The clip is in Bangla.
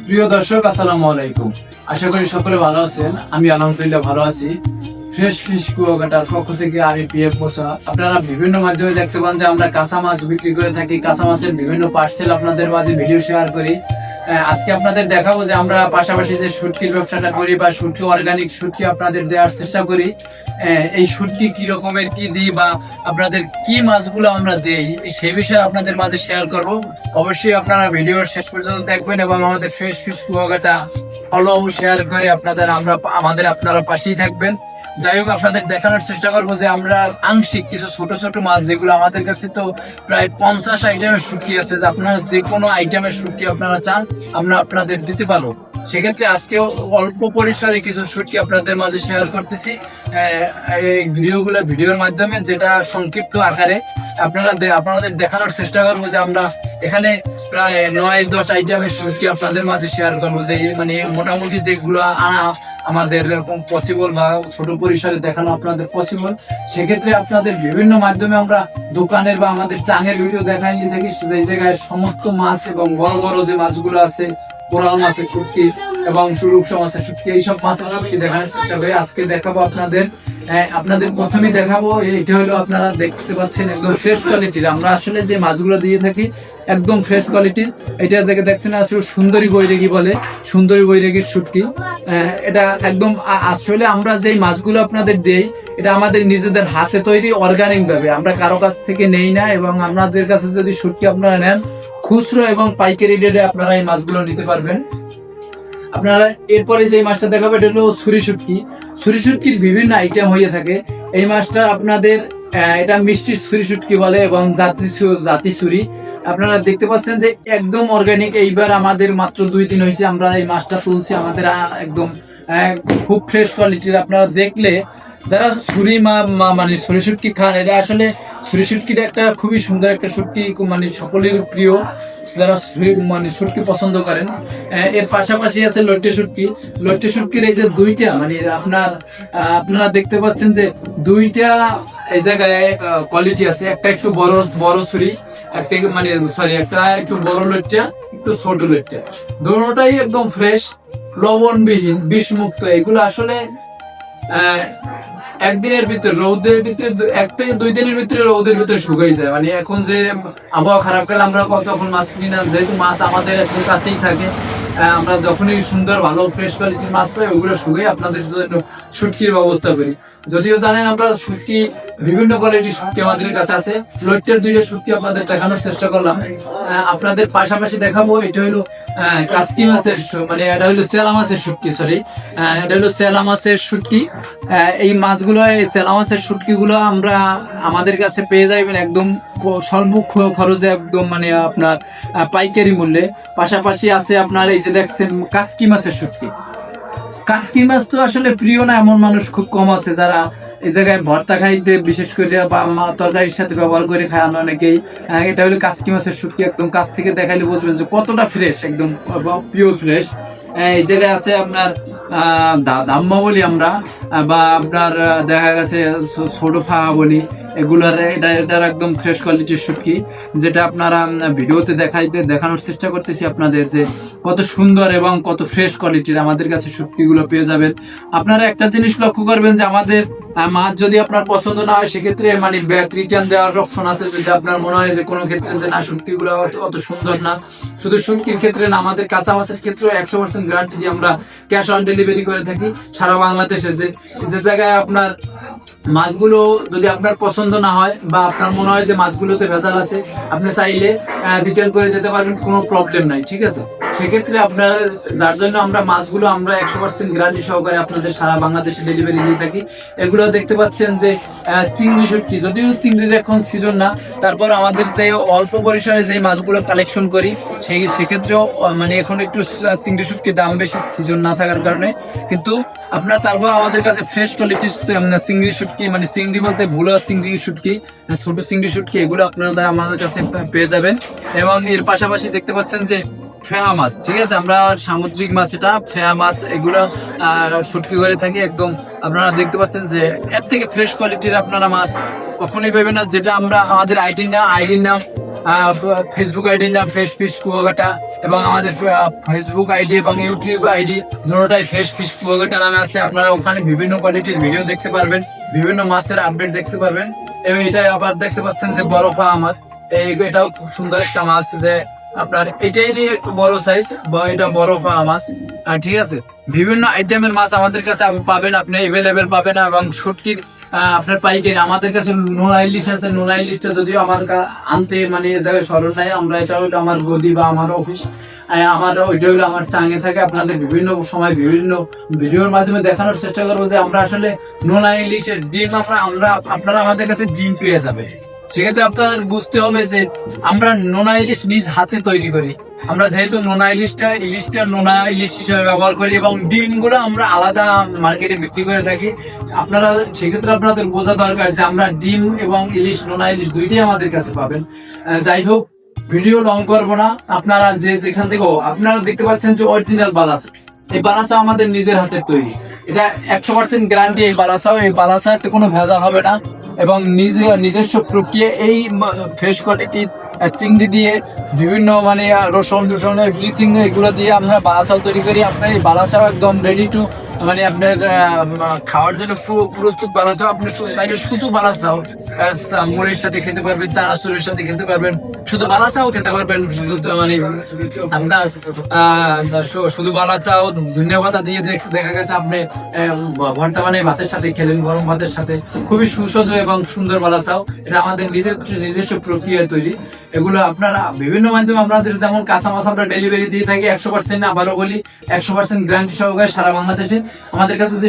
প্রিয় দর্শক, আসসালামু আলাইকুম। আশা করি সকলে ভালো আছেন। আমি আলহামদুলিল্লাহ ভালো আছি। ফ্রেশ ফিশ কুয়াকাটার পক্ষ থেকে আমি পিএফ মোসা। আপনারা বিভিন্ন মাধ্যমে দেখতে পান যে আমরা কাঁচা মাছ বিক্রি করে থাকি। কাঁচা মাছের বিভিন্ন পার্সেল আপনাদের মাঝে ভিডিও শেয়ার করি। আজকে আপনাদের দেখাবো যে আমরা পাশাপাশি যে শুটকির ব্যবসাটা করি বা শুটকি অর্গানিক শুটকি আপনাদের দেওয়ার চেষ্টা করি। এই শুটকি কি রকমের কি দিই বা আপনাদের কি মাছগুলো আমরা দেই সেই বিষয়ে আপনাদের মাঝে শেয়ার করব। অবশ্যই আপনারা ভিডিওর শেষ পর্যন্ত দেখবেন এবং আমাদের fresh fish Kuakata follow share করে আপনারা পাশেই থাকবেন। যাই হোক, আপনাদের দেখানোর চেষ্টা করবো যে আমরা আংশিক কিছু ছোট ছোট মাছ যেগুলো আমাদের কাছে তো প্রায় 50 আইটেমের শুটকি আছে, যে আপনারা যে কোনো আইটেমের শুটকি আপনারা চান আমরা আপনাদের দিতে পারবো। সেক্ষেত্রে আজকে অল্প পরিসরে কিছু শুটকি আপনাদের মাঝে শেয়ার করতেছি এই ভিডিওর মাধ্যমে, যেটা সংক্ষিপ্ত আকারে আপনাদের দেখানোর চেষ্টা করবো যে আমরা এখানে প্রায় 9-10 আইটেমের শুটকি আপনাদের মাঝে শেয়ার করবো, যে মানে মোটামুটি যেগুলো আনা আমাদের এরকম পসিবল বা ছোট পরিসরে দেখানো আপনাদের পসিবল। সেক্ষেত্রে আপনাদের বিভিন্ন মাধ্যমে আমরা দোকানের বা আমাদের চাঙের ভিডিও দেখাই নিয়ে থাকি। সেই জায়গায় সমস্ত মাছ এবং বড় বড় যে মাছগুলো আছে, কোরাল মাছের শুটকি এবং রূপসা মাছের শুটকি, এইসব মাছের শুটকি দেখানোর চেষ্টা করি। আজকে দেখাবো আপনাদের প্রথমেই দেখাবো, এটা হলো আপনারা দেখতে পাচ্ছেন একদম ফ্রেশ কোয়ালিটির। আমরা আসলে যে মাছগুলো দিয়ে থাকি একদম ফ্রেশ কোয়ালিটির। এটা দেখে দেখছেন আসলে সুন্দরী বৈরাগী বলে, সুন্দরী বৈরাগীর শুটকি। এটা একদম আসলে আমরা যেই মাছগুলো আপনাদের দেই এটা আমাদের নিজেদের হাতে তৈরি অর্গানিক ভাবে, আমরা কারো কাছ থেকে নেই না। এবং আপনাদের কাছে যদি শুটকি আপনারা নেন খুচরো এবং পাইকারি রেটে আপনারা এই মাছগুলো নিতে পারবেন। আপনারা এরপরে যে মাছটা দেখাবো এটা হলো ছুরি শুটকি। ছুরি শুটকির বিভিন্ন আইটেম হয়ে থাকে। এই মাছটা আপনাদের এটা মিষ্টি ছুরি শুটকি বলে এবং জাতি ছুরি। আপনারা দেখতে পাচ্ছেন যে একদম অর্গানিক। এইবার আমাদের মাত্র 2 দিন হয়েছে আমরা এই মাছটা তুলছি। আমাদের একদম খুব ফ্রেশ কোয়ালিটির। আপনারা দেখলে যারা মানে ছুরি শুটকি খান, এটা আসলে ছুরি শুটকিটা একটা খুবই সুন্দর একটা শুটকি, মানে সকলের প্রিয় যারা মানে শুটকি পছন্দ করেন। এর পাশাপাশি আছে লইট্টে শুটকি। লইট্টে শুটকির এই যে দুইটা মানে আপনারা দেখতে পাচ্ছেন যে দুইটা এই জায়গায় কোয়ালিটি আছে। একটা একটু বড় ছুরি, একটা একটু বড় লইট্টা, একটু ছোট লইট্টা। দুটোটাই একদম ফ্রেশ, লবণবিহীন, বিষমুক্ত। এগুলো আসলে একদিনের ভিতরে রৌদের ভিতরে 1 থেকে 2 দিনের ভিতরে রৌদের ভিতরে শুকাই যায়। মানে এখন যে আবহাওয়া খারাপ কালে আমরা তখন মাছ কিনি না, যেহেতু মাছ আমাদের একদম কাছেই থাকে। আমরা যখনই সুন্দর ভালো ফ্রেশ কোয়ালিটির মাছ পাই ওগুলো শুকাই আপনাদের জন্য শুটকির ব্যবস্থা করি। যদিও জানেন আমরা শুটকি বিভিন্ন কোয়ালিটির শুটকি আমাদের কাছে আছে। লইট্টের 2টা শুটকি আপনাদের দেখানোর চেষ্টা করলাম। আপনাদের পাশাপাশি দেখাবো এটা হলো কাসকি মাছের, মানে এটা হলো চেলা মাছের শুটকি। এটা হলো চেলা মাছের শুটকি। এই মাছগুলো, এই চেলা মাছের শুটকিগুলো আমরা আমাদের কাছে পেয়ে যাবেন একদম স্বল্প খরচে, একদম মানে আপনার পাইকারি মূল্যে। পাশাপাশি আছে আপনার এই যে দেখছেন কাসকি মাছের শুটকি। কাসকি মাছ তো আসলে প্রিয় না এমন মানুষ খুব কম আছে, যারা এই জায়গায় ভর্তা খাইতে বিশেষ করে বা তরকারির সাথে ব্যবহার করে খায় অনেকেই। এটা হলো কাসকি মাছের শুটকি। একদম কাছ থেকে দেখাইলে বুঝবেন যে কতটা ফ্রেশ, একদম পিওর ফ্রেশ। এই জায়গায় আছে আপনার দাম্মা বলি আমরা, বা আপনার দেখা গেছে ছোট ফাহা বলি। এটার একদম ফ্রেশ কোয়ালিটির শুটকি, যেটা আপনারা ভিডিওতে দেখানোর চেষ্টা করতেছি আপনাদের যে কত সুন্দর এবং কত ফ্রেশ কোয়ালিটির আমাদের কাছে শুটকিগুলো পেয়ে যাবেন। আপনারা একটা জিনিস লক্ষ্য করবেন যে আমাদের মাছ যদি আপনার পছন্দ না হয় সেক্ষেত্রে মানে ব্যাক রিটার্ন দেওয়ার অপশন আছে। যদি আপনার মনে হয় যে কোনো ক্ষেত্রে যে না শুটকিগুলো অত সুন্দর না, শুধু শুটকির ক্ষেত্রে না, আমাদের কাঁচা মাছের ক্ষেত্রে 100% গ্যারান্টি দিয়ে আমরা ক্যাশ অন ডেলিভারি করে থাকি সারা বাংলাদেশে। যে জায়গায় আপনার মাছগুলো যদি আপনার পছন্দ না হয় বা আপনার মনে হয় যে মাছগুলোতে ভেজাল আছে, আপনি চাইলে রিটার্ন করে দিতে পারবেন, কোনো প্রবলেম নাই, ঠিক আছে। সেক্ষেত্রে আপনার যার জন্য আমরা মাছগুলো 100% গ্যারান্টি সহকারে আপনাদের সারা বাংলাদেশে ডেলিভারি দিয়ে থাকি। এগুলো দেখতে পাচ্ছেন যে চিংড়ি শুটকি, যদিও চিংড়ির এখন সিজন না, তারপর আমাদের যে অল্প পরিসরে যে মাছগুলো কালেকশন করি সেক্ষেত্রেও মানে এখন একটু চিংড়ি শুটকির দাম বেশি সিজন না থাকার কারণে। কিন্তু আপনার তারপর আমাদের কাছে ফ্রেশ কোয়ালিটির চিংড়ি শুটকি, মানে চিংড়ি বলতে ভুল, চিংড়ি শুটকি, ছোট চিংড়ি শুটকি, এগুলো আপনারা আমাদের কাছে পেয়ে যাবেন। এবং এর পাশাপাশি দেখতে পাচ্ছেন যে ফেয়া মাছ, ঠিক আছে, আমরা সামুদ্রিক মাছ, এটা ফেয়া মাছ, এগুলো শুটকি করে থাকি। একদম আপনারা দেখতে পাচ্ছেন যে এর থেকে ফ্রেশ কোয়ালিটির আপনারা মাছ কখনোই পাবেন না। যেটা আমরা আমাদের আইডির নাম ফেসবুক আইডির নাম ফ্রেশ ফিশ কুয়াকাটা, এবং আমাদের ফেসবুক আইডি এবং ইউটিউব আইডি দুটোটাই ফ্রেশ ফিশ কুয়াকাটা নামে আছে। আপনারা ওখানে বিভিন্ন কোয়ালিটির ভিডিও দেখতে পারবেন, বিভিন্ন মাছের আপডেট দেখতে পারবেন। এবং এটা আবার দেখতে পাচ্ছেন যে বরফা মাছ, এটাও খুব সুন্দর একটা মাছ, যে আপনার এটাই একটু বড় সাইজ, এটা বরফা মাছ। ঠিক আছে, বিভিন্ন আইটেমের মাছ আমাদের কাছে পাবেন, আপনি এভেলেবেল পাবেন। এবং শুটকির আপনার পাইকারি আমাদের কাছে নোনা ইলিশ আছে। নোনা ইলিশটা যদিও আমার আনতে মানে এই জায়গায় স্মরণ নাই, আমরা এটা হলো আমার গদি বা আমার অফিস, আমার ওইটা হলো আমার চাঙে থাকে। আপনাদের বিভিন্ন সময় বিভিন্ন ভিডিওর মাধ্যমে দেখানোর চেষ্টা করবো যে আমরা আসলে নোনা ইলিশের ডিম আপনারা আমাদের কাছে ডিম পেয়ে যাবে। সেক্ষেত্রে আপনার বুঝতে হবে যে আমরা নোনা ইলিশ নিজ হাতে তৈরি করি। আমরা যেহেতু নোনা ইলিশটা নোনা ইলিশ হিসেবে ব্যবহার করি, এবং ডিমগুলো আমরা আলাদা মার্কেটে বিক্রি করে থাকি। আপনারা সেক্ষেত্রে আপনাদের বোঝা দরকার যে আমরা ডিম এবং ইলিশ, নোনা ইলিশ দুইটাই আমাদের কাছে পাবেন। যাই হোক, ভিডিও লং করবো না। আপনারা যেখান থেকে আপনারা দেখতে পাচ্ছেন যে অরিজিনাল বালাসা, এই বালাসা আমাদের নিজের হাতের তৈরি। এটা 100% গ্যারান্টি। এই বালাসাতে কোনো ভেজাল হবে না, এবং নিজস্ব প্রক্রিয়া এই ফ্রেশ কোয়ালিটির চিংড়ি দিয়ে বিভিন্ন মানে রসুন এভরিথিং এগুলো দিয়ে আমরা বালাসাও তৈরি করি। আপনার এই বালাসাও একদম রেডি টু মানে আপনার খাওয়ার জন্য প্রস্তুত বালাসাও। আপনি চাইলে শুধু বালাসাও মুড়ির সাথে খেতে পারবেন, চানাচুরের সাথে খেতে পারবেন, শুধু বালাচাও খেতে পারবেন। মানে আমরা শুধু বালাচাও ধনিয়া পাতা দিয়ে দেখা গেছে আপনি ভর্তা মানে ভাতের সাথে খেলেন, গরম ভাতের সাথে, খুবই সুস্বাদু এবং সুন্দর বালাচাও। এটা আমাদের নিজস্ব প্রক্রিয়ায় তৈরি। এগুলো আপনারা বিভিন্ন মাধ্যমে আমাদের যেমন কাঁচা মাছ আমরা ডেলিভারি দিয়ে থাকি 100%, আবারও বলি 100% গ্যারান্টি সহকারে সারা বাংলাদেশে। আমাদের কাছে যে